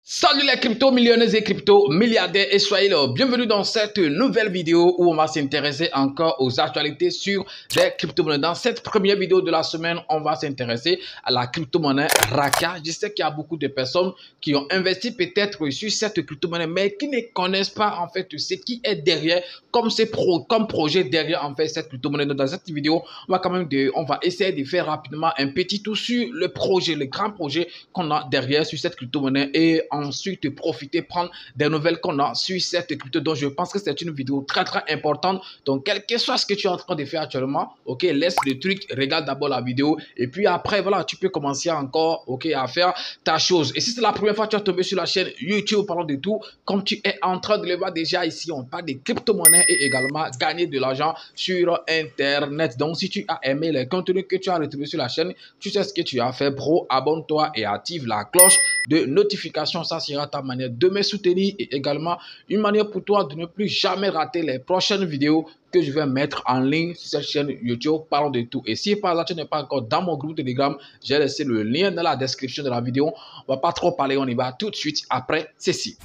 Salut les crypto-millionnaires et crypto-milliardaires et soyez là. Bienvenue dans cette nouvelle vidéo où on va s'intéresser encore aux actualités sur les crypto-monnaies. Dans cette première vidéo de la semaine, on va s'intéresser à la crypto-monnaie Raka. Je sais qu'il y a beaucoup de personnes qui ont investi peut-être sur cette crypto-monnaie mais qui ne connaissent pas en fait ce qui est derrière comme projet derrière en fait cette crypto-monnaie. Dans cette vidéo, on va essayer de faire rapidement un petit tour sur le projet, le grand projet qu'on a derrière sur cette crypto-monnaie et ensuite profiter, prendre des nouvelles qu'on a sur cette crypto. Donc je pense que c'est une vidéo très importante. Donc quel que soit ce que tu es en train de faire actuellement, ok, laisse le truc, regarde d'abord la vidéo et puis après voilà, tu peux commencer encore, ok, à faire ta chose. Et si c'est la première fois que tu es tombé sur la chaîne YouTube Parlons de tout, comme tu es en train de le voir déjà ici, on parle de crypto-monnaie et également gagner de l'argent sur internet. Donc si tu as aimé les contenus que tu as retrouvés sur la chaîne, tu sais ce que tu as fait, bro, abonne-toi et active la cloche de notification. Ça sera ta manière de me soutenir et également une manière pour toi de ne plus jamais rater les prochaines vidéos que je vais mettre en ligne sur cette chaîne YouTube Parlons de tout. Et si par exemple tu n'es pas encore dans mon groupe Telegram, j'ai laissé le lien dans la description de la vidéo. On va pas trop parler, on y va tout de suite après ceci.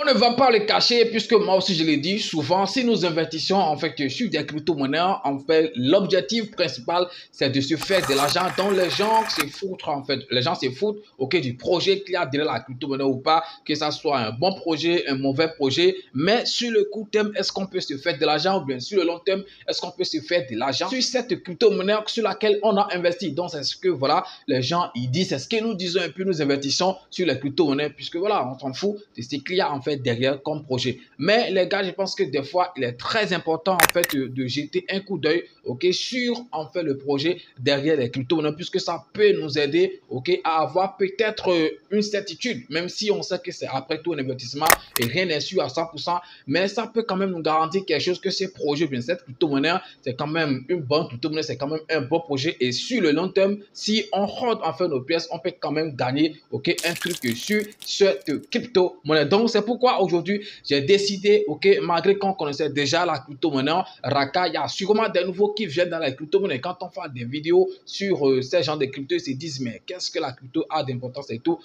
On ne va pas le cacher puisque moi aussi je l'ai dit souvent, si nous investissons en fait sur des crypto-monnaies, en fait l'objectif principal c'est de se faire de l'argent dont les gens se foutent en fait. Les gens se foutent ok, du projet qu'il y a derrière la crypto-monnaie ou pas, que ça soit un bon projet, un mauvais projet, mais sur le court terme, est-ce qu'on peut se faire de l'argent ou bien sur le long terme, est-ce qu'on peut se faire de l'argent sur cette crypto-monnaie sur laquelle on a investi. Donc c'est ce que voilà, les gens ils disent, c'est ce que nous disons et puis nous investissons sur les crypto-monnaies puisque voilà, on s'en fout de ce qu'il y a en fait derrière comme projet. Mais les gars, je pense que des fois, il est très important en fait de jeter un coup d'œil ok, sur en fait le projet derrière les crypto-monnaies puisque ça peut nous aider ok, à avoir peut-être une certitude, même si on sait que c'est après tout un investissement et rien n'est sûr à 100%, mais ça peut quand même nous garantir quelque chose que ce projet, bien cette crypto-monnaie, c'est quand même une bonne crypto-monnaie, c'est quand même un bon projet et sur le long terme, si on rentre en fait nos pièces, on peut quand même gagner ok, un truc sur cette crypto-monnaie. Donc c'est pourquoi aujourd'hui, j'ai décidé, ok, malgré qu'on connaissait déjà la crypto-monnaie Raka, il y a sûrement des nouveaux qui viennent dans la crypto-monnaie. Quand on fait des vidéos sur ces genres de crypto, ils se disent, mais qu'est-ce que la crypto a d'importance et tout.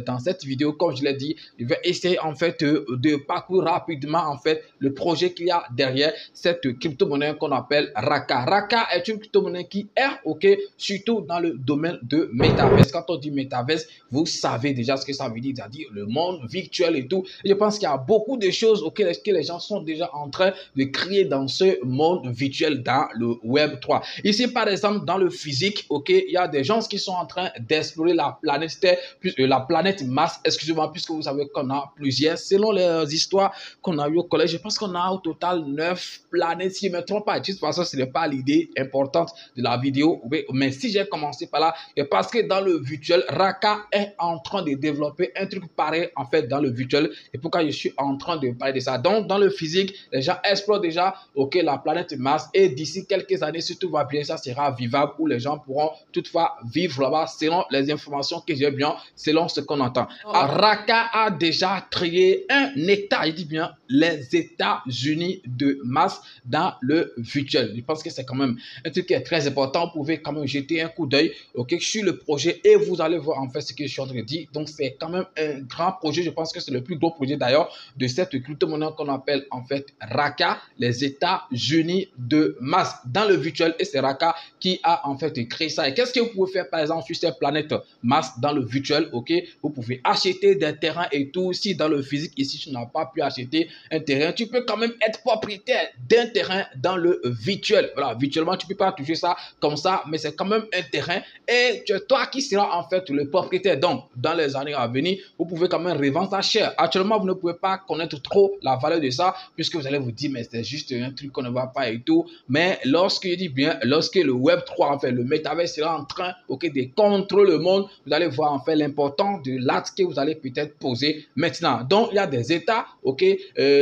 Dans cette vidéo, comme je l'ai dit, je vais essayer en fait de parcourir rapidement en fait le projet qu'il y a derrière cette crypto-monnaie qu'on appelle Raka. Raka est une crypto-monnaie qui est, ok, surtout dans le domaine de Metaverse. Quand on dit Metaverse, vous savez déjà ce que ça veut dire, c'est-à-dire le monde virtuel et tout. Et je pense qu'il y a beaucoup de choses auxquelles les gens sont déjà en train de créer dans ce monde virtuel, dans le Web 3. Ici, par exemple, dans le physique, ok, il y a des gens qui sont en train d'explorer la planète Terre, la planète Mars, excusez-moi, puisque vous savez qu'on a plusieurs, selon les histoires qu'on a eues au collège, je pense qu'on a au total 9 planètes, si je ne me trompe pas. De toute façon, ce n'est pas l'idée importante de la vidéo, mais si j'ai commencé par là, c'est parce que dans le virtuel, Raka est en train de développer un truc pareil, en fait, dans le virtuel. Et pourquoi je suis en train de parler de ça. Donc, dans le physique, les gens explorent déjà ok, la planète Mars et d'ici quelques années, si tout va bien, ça sera vivable où les gens pourront toutefois vivre là-bas selon les informations que j'ai bien, selon ce qu'on entend. Raka a déjà créé un État, il dit bien les États-Unis de Mars dans le virtuel. Je pense que c'est quand même un truc qui est très important. Vous pouvez quand même jeter un coup d'œil ok, sur le projet et vous allez voir en fait ce que je suis en train de dire. Donc, c'est quand même un grand projet. Je pense que c'est le plus gros projet d'ailleurs de cette crypto-monnaie qu'on appelle en fait Raka, les États-Unis de Mars dans le virtuel et c'est Raka qui a en fait créé ça. Et qu'est-ce que vous pouvez faire par exemple sur cette planète Mars dans le virtuel, ok, vous pouvez acheter des terrains et tout. Si dans le physique ici tu n'as pas pu acheter un terrain, tu peux quand même être propriétaire d'un terrain dans le virtuel. Voilà, virtuellement tu peux pas toucher ça comme ça, mais c'est quand même un terrain et c'est toi qui seras en fait le propriétaire. Donc dans les années à venir, vous pouvez quand même revendre ça cher. Actuellement, vous ne pouvez pas connaître trop la valeur de ça puisque vous allez vous dire mais c'est juste un truc qu'on ne va pas et tout. Mais lorsque je dis bien, lorsque le Web 3 en fait le Metaverse sera en train ok, de contrôler le monde, vous allez voir en fait l'importance de l'acte que vous allez peut-être poser maintenant. Donc il y a des États ok,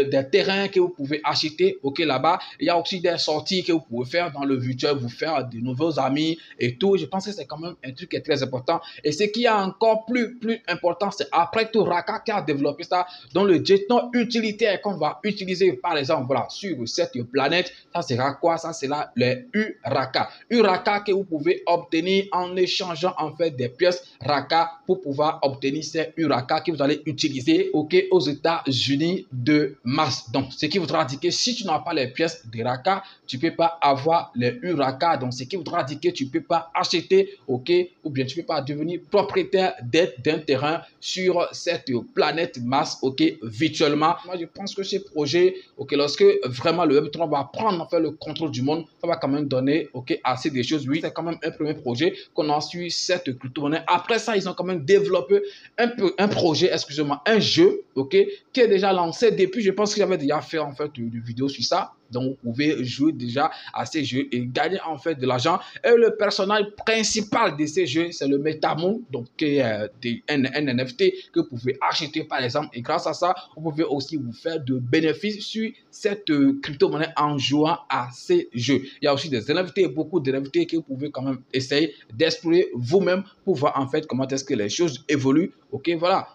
des terrains que vous pouvez acheter, ok, là-bas. Il y a aussi des sorties que vous pouvez faire dans le virtuel, vous faire de nouveaux amis et tout. Je pense que c'est quand même un truc qui est très important. Et ce qui est encore plus important, c'est après tout Raka qui a développé ça, dans le jeton utilitaire qu'on va utiliser, par exemple, voilà, sur cette planète. Ça sera quoi? Ça sera les Uraka. Uraka que vous pouvez obtenir en échangeant en fait des pièces Raka pour pouvoir obtenir ces Uraka que vous allez utiliser, ok, aux États-Unis de Mars. Donc, ce qui voudra dire que si tu n'as pas les pièces de Raka, tu peux pas avoir les Uraka. Donc, ce qui voudra dire que tu peux pas acheter, ok, ou bien tu peux pas devenir propriétaire d'un terrain sur cette planète Mars, ok, virtuellement. Moi, je pense que ce projet, ok, lorsque vraiment le Web3 va prendre en fait le contrôle du monde, ça va quand même donner, ok, assez de choses. Oui, c'est quand même un premier projet qu'on a su cette crypto-monnaie. Après ça, ils ont quand même développé un projet, excusez-moi, un jeu, ok, qui est déjà lancé depuis, je pense que j'avais déjà fait en fait une vidéo sur ça. Donc, vous pouvez jouer déjà à ces jeux et gagner en fait de l'argent. Et le personnage principal de ces jeux, c'est le MetaMoon, donc qui est un NFT que vous pouvez acheter par exemple. Et grâce à ça, vous pouvez aussi vous faire de bénéfices sur cette crypto-monnaie en jouant à ces jeux. Il y a aussi des NFT, beaucoup de NFT que vous pouvez quand même essayer d'explorer vous-même pour voir en fait comment est-ce que les choses évoluent. Ok, voilà,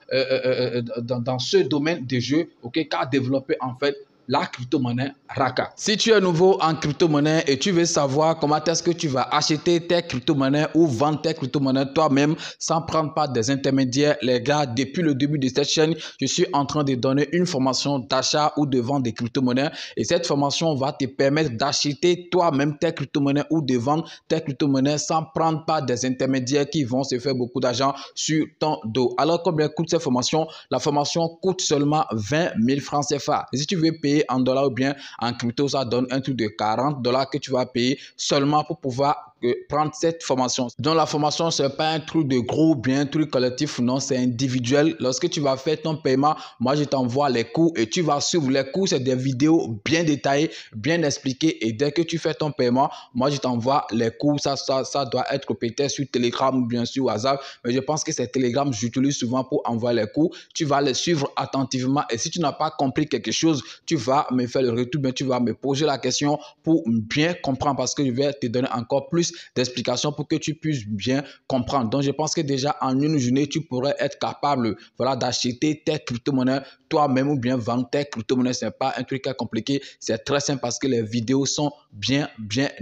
dans ce domaine de jeux, ok, qu'a développé en fait la crypto-monnaie Raka. Si tu es nouveau en crypto-monnaie et tu veux savoir comment est-ce que tu vas acheter tes crypto-monnaies ou vendre tes crypto-monnaies toi-même sans prendre part des intermédiaires, les gars, depuis le début de cette chaîne, je suis en train de donner une formation d'achat ou de vente des crypto-monnaies et cette formation va te permettre d'acheter toi-même tes crypto-monnaies ou de vendre tes crypto-monnaies sans prendre part des intermédiaires qui vont se faire beaucoup d'argent sur ton dos. Alors, combien coûte cette formation? La formation coûte seulement 20 000 francs CFA. Et si tu veux payer en dollars ou bien en crypto, ça donne un truc de 40 $ que tu vas payer seulement pour pouvoir prendre cette formation. Donc la formation, ce n'est pas un truc de groupe, bien un truc collectif, non, c'est individuel. Lorsque tu vas faire ton paiement, moi je t'envoie les cours et tu vas suivre les cours. C'est des vidéos bien détaillées, bien expliquées et dès que tu fais ton paiement, moi je t'envoie les cours. Ça doit être peut-être sur Telegram ou bien sur WhatsApp, mais je pense que c'est Telegram, j'utilise souvent pour envoyer les cours. Tu vas les suivre attentivement et si tu n'as pas compris quelque chose, tu vas me faire le retour, mais tu vas me poser la question pour bien comprendre parce que je vais te donner encore plus d'explications pour que tu puisses bien comprendre. Donc, je pense que déjà en une journée, tu pourrais être capable, voilà, d'acheter tes crypto-monnaies toi-même ou bien vendre tes crypto-monnaies. Ce n'est pas un truc compliqué. C'est très simple parce que les vidéos sont bien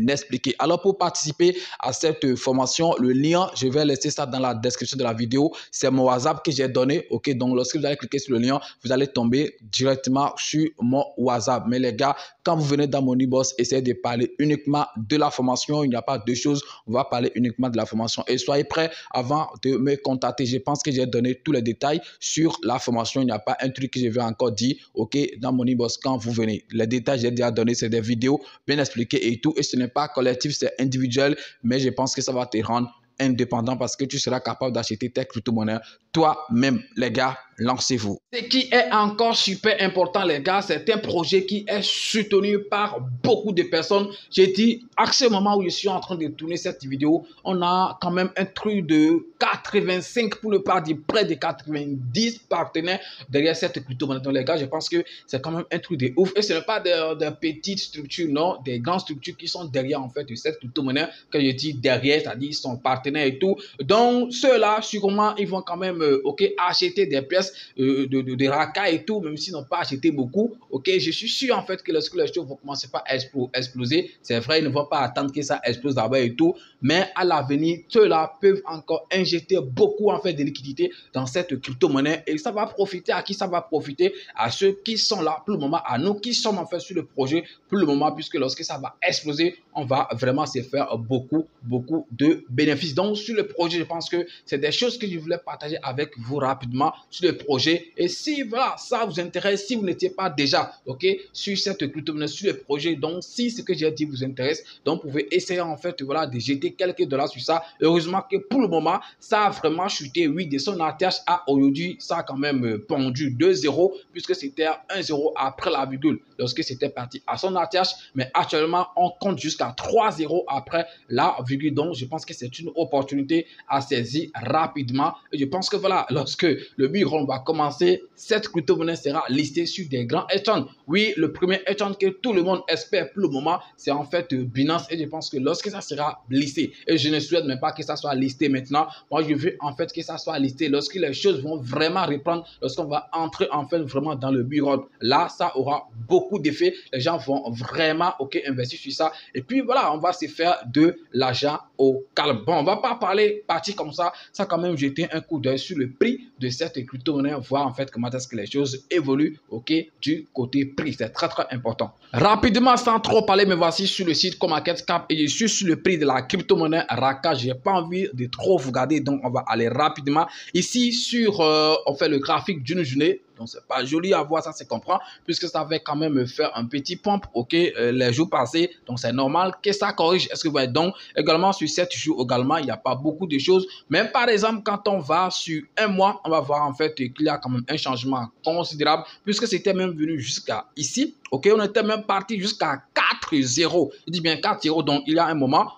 expliquées. Alors, pour participer à cette formation, le lien, je vais laisser ça dans la description de la vidéo. C'est mon WhatsApp que j'ai donné. OK, donc lorsque vous allez cliquer sur le lien, vous allez tomber directement sur mon WhatsApp. Mais les gars, quand vous venez dans mon e-boss, essayez de parler uniquement de la formation. Il n'y a pas deux choses. On va parler uniquement de la formation. Et soyez prêts avant de me contacter. Je pense que j'ai donné tous les détails sur la formation. Il n'y a pas un truc que je vais encore dire. OK, dans mon e-boss, quand vous venez. Les détails, j'ai déjà donné. C'est des vidéos bien expliquées et tout. Et ce n'est pas collectif, c'est individuel. Mais je pense que ça va te rendre indépendant parce que tu seras capable d'acheter tes crypto-monnaies toi-même. Les gars, lancez-vous. Ce qui est encore super important, les gars, c'est un projet qui est soutenu par beaucoup de personnes. J'ai dit, à ce moment où je suis en train de tourner cette vidéo, on a quand même un truc de 85, pour ne pas dire près de 90 partenaires derrière cette crypto-monnaie. Donc, les gars, je pense que c'est quand même un truc de ouf. Et ce n'est pas des petites structures, non, des grandes structures qui sont derrière, en fait, de cette crypto-monnaie. Quand je dis derrière, c'est-à-dire son partenaire et tout. Donc, ceux-là, sûrement, ils vont quand même, OK, acheter des pièces de Raka et tout, même s'ils n'ont pas acheté beaucoup. OK, je suis sûr, en fait, que lorsque les choses vont commencer par exploser, c'est vrai, ils ne vont pas attendre que ça explose d'abord et tout. Mais à l'avenir, ceux-là peuvent encore injecter beaucoup, en fait, de liquidités dans cette crypto-monnaie. Et ça va profiter à qui? Ça va profiter à ceux qui sont là pour le moment, à nous qui sommes, en fait, sur le projet pour le moment, puisque lorsque ça va exploser, on va vraiment se faire beaucoup de bénéfices. Donc, sur le projet, je pense que c'est des choses que je voulais partager avec vous rapidement sur le projet. Et si voilà, ça vous intéresse, si vous n'étiez pas déjà, OK, sur cette crypto-monnaie, sur le projet, donc si ce que j'ai dit vous intéresse, donc vous pouvez essayer en fait, voilà, de jeter quelques dollars sur ça. Heureusement que pour le moment, ça a vraiment chuté, oui, de son ATH à aujourd'hui, ça a quand même pondu 2-0, puisque c'était 1-0 après la virgule, lorsque c'était parti à son ATH, mais actuellement, on compte jusqu'à 3-0 après la virgule. Donc, je pense que c'est une opportunité à saisir rapidement. Et je pense que voilà, lorsque le Bitcoin va commencer, cette crypto-monnaie sera listée sur des grands exchanges. Oui, le premier exchange que tout le monde espère pour le moment, c'est en fait Binance. Et je pense que lorsque ça sera listé, et je ne souhaite même pas que ça soit listé maintenant, moi je veux en fait que ça soit listé lorsque les choses vont vraiment reprendre, lorsqu'on va entrer en fait vraiment dans le Bitcoin. Là, ça aura beaucoup d'effets. Les gens vont vraiment investir sur ça. Et puis voilà, on va se faire de l'argent au calme. Bon, on va pas parler parti comme ça. Ça quand même jeter un coup d'œil sur le prix de cette crypto-monnaie, voir en fait comment est-ce que les choses évoluent du côté prix. C'est très très important. Rapidement, sans trop parler, me voici sur le site CoinMarketCap et je suis sur le prix de la crypto-monnaie Raka. J'ai pas envie de trop vous garder, donc on va aller rapidement. Ici sur, on fait le graphique d'une journée. Donc, c'est pas joli à voir, ça se comprend, puisque ça va quand même faire un petit pump, les jours passés. Donc, c'est normal que ça corrige. Est-ce que vous voyez? Donc, également, sur 7 jours, également, il n'y a pas beaucoup de choses. Même par exemple, quand on va sur un mois, on va voir en fait qu'il y a quand même un changement considérable, puisque c'était même venu jusqu'à ici. On était même parti jusqu'à 4-0. Je dis bien 4-0. Donc, il y a un moment,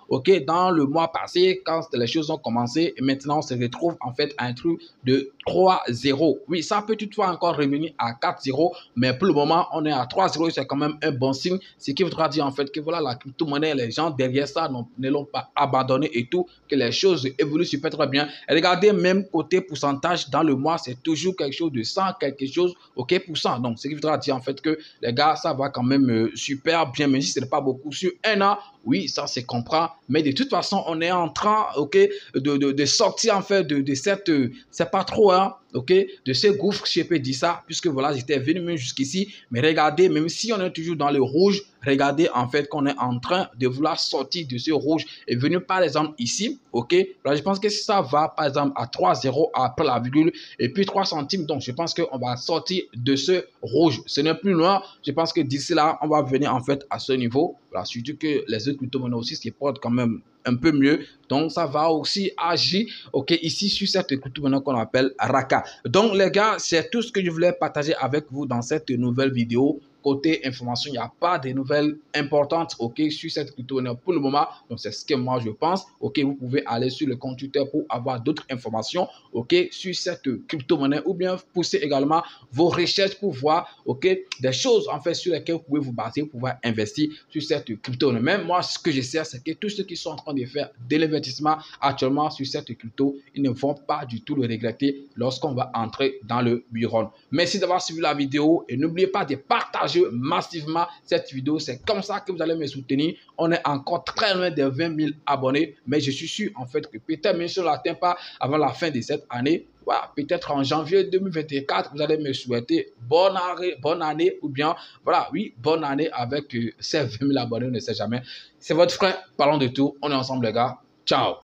dans le mois passé, quand les choses ont commencé, et maintenant, on se retrouve en fait à un truc de 3-0. Oui, ça peut toutefois encore revenir à 4-0, mais pour le moment, on est à 3-0. C'est quand même un bon signe. Ce qui voudra dire en fait que voilà, la crypto-monnaie, les gens derrière ça ne l'ont pas abandonné et tout, que les choses évoluent super très bien. Et regardez, même côté pourcentage, dans le mois, c'est toujours quelque chose de 100, quelque chose, %. Donc, ce qui voudra dire en fait que les gars, ça va quand même super bien, même si ce n'est pas beaucoup sur un an. Oui, ça se comprend, mais de toute façon, on est en train, de sortir en fait de cette, c'est pas trop, hein, de ce gouffre, si je peux dire ça, puisque voilà, j'étais venu même jusqu'ici, mais regardez, même si on est toujours dans le rouge, regardez en fait qu'on est en train de vouloir sortir de ce rouge et venu par exemple ici, là, je pense que si ça va par exemple à 3,0 après la virgule et puis 3 centimes, donc je pense qu'on va sortir de ce rouge, ce n'est plus loin, je pense que d'ici là, on va venir en fait à ce niveau, voilà, surtout que les autres crypto-monnaies aussi se portent quand même un peu mieux, donc ça va aussi agir ici sur cette crypto-monnaie qu'on appelle Raka. Donc les gars, c'est tout ce que je voulais partager avec vous dans cette nouvelle vidéo. Côté information, il n'y a pas de nouvelles importantes sur cette crypto-monnaie pour le moment. Donc, c'est ce que moi je pense. Vous pouvez aller sur le compte Twitter pour avoir d'autres informations sur cette crypto-monnaie ou bien pousser également vos recherches pour voir des choses en fait sur lesquelles vous pouvez vous baser pour pouvoir investir sur cette crypto-monnaie. Même moi, ce que je sais, c'est que tous ceux qui sont en train de faire de l'investissement actuellement sur cette crypto, ils ne vont pas du tout le regretter lorsqu'on va entrer dans le Bitcoin. Merci d'avoir suivi la vidéo et n'oubliez pas de partager massivement cette vidéo. C'est comme ça que vous allez me soutenir. On est encore très loin des 20 000 abonnés, mais je suis sûr en fait que peut-être même si on ne l'atteint pas avant la fin de cette année, voilà, peut-être en janvier 2024, vous allez me souhaiter bonne année ou bien, voilà, oui, bonne année avec ces 20 000 abonnés, on ne sait jamais. C'est votre frère, parlons de tout. On est ensemble les gars. Ciao.